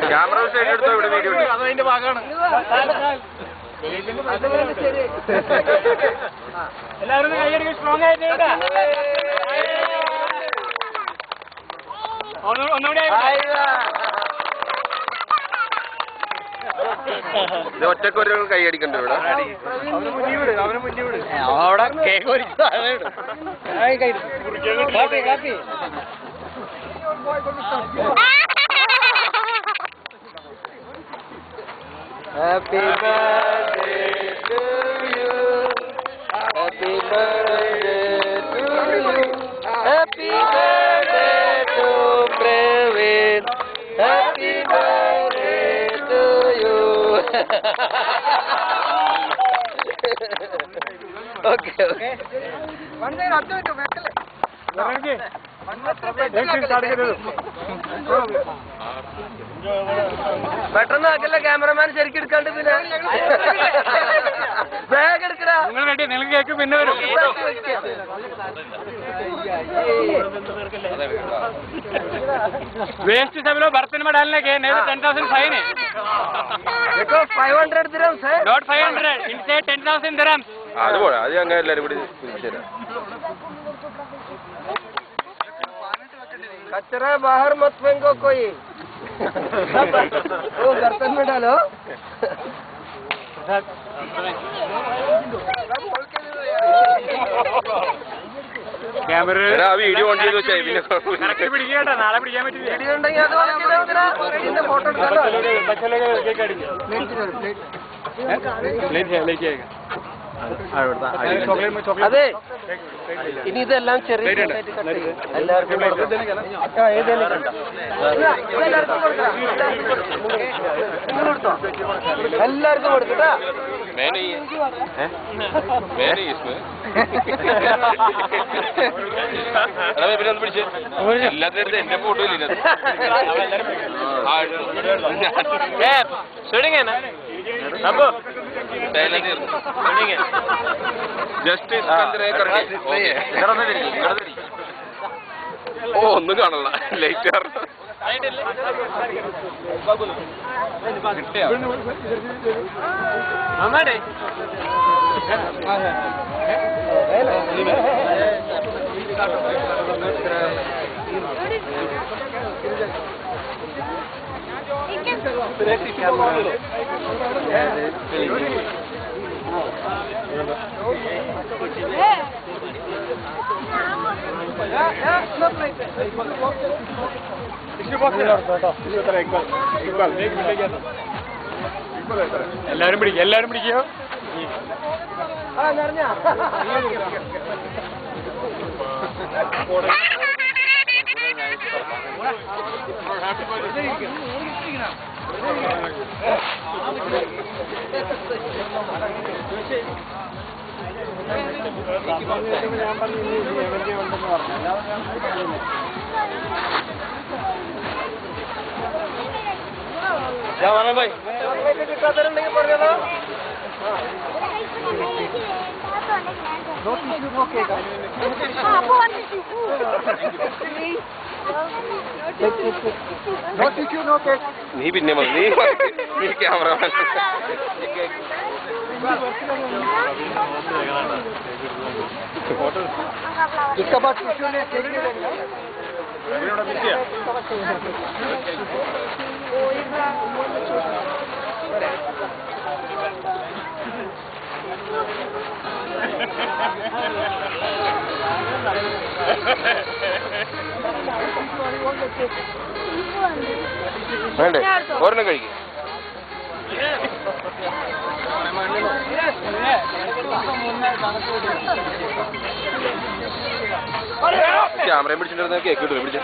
Camera side എടുത്തോ ഇവിടെ video അതതിന്റെ ഭാഗമാണ്. എല്ലാവരും കൈയടിക്കും സ്ട്രോങ് ആയിട്ട് ഒന്നുകൂടി ഇത് ഒറ്റക്കൊരു കൈയടിക്കണ്ട ഇവിടെ. അവിടെ കേക്ക് കാപ്പി Happy birthday to you. Happy birthday to you. Happy birthday to Praveen. Happy birthday to you. Okay. One day after to Mekale. പെട്ടെന്ന് ആക്കല്ല ക്യാമറമാൻ ശരിക്കും എടുക്കാണ്ട് പിന്നെ ബാഗ് എടുക്കടാ. നിങ്ങൾ കേക്ക് പിന്നെ വരും. वेस्ट सब लोग बर्तन में डालने के नहीं तो 10,000 फाइन है. देखो 500 dirhams है. Not 500. इनसे 10,000 dirhams. അത് പോരാ, അത് ഞങ്ങൾ എല്ലാവരും കൂടി പിടിച്ചുതരാം. कचरा बाहर मत फेंको कोई. वो बर्तन में डालो. ക്യാമറ വീഡിയോ ഓൺ ചെയ്ത് വെച്ചാൽ പിന്നെ പിടിക്കട്ടെ, നാളെ പിടിക്കാൻ പറ്റില്ല. വീഡിയോ ഉണ്ടെങ്കിൽ അത് ഫോട്ടോ എടുക്കാലോ. അതെ, ഇനി ഇതെല്ലാം ചെറിയ എല്ലാവർക്കും എല്ലാവർക്കും കൊടുക്കട്ടാ. എല്ലാത്തിനടുത്ത് എന്റെ ഫോട്ടോ ഇല്ല. ജസ്റ്റ് ഓ ഒന്നും കാണല്ല, ലൈറ്റ് കാരണം. എല്ലാരും പിടിക്കും, എല്ലാരും പിടിക്കോ. भाई കിട്ടാത്തരുണ്ടെങ്കിൽ പറഞ്ഞോ. നീ പിന്നെ മതി, നീ ക്യാമറ इसका बाद टिश्यू ने चाहिए വേണ്ടേ ഒരെണ്ണം കഴിക്കും. ക്യാമറയും പിടിച്ചിട്ടുണ്ടെങ്കിൽ കേക്ക് കിട്ടും. പിടിച്ച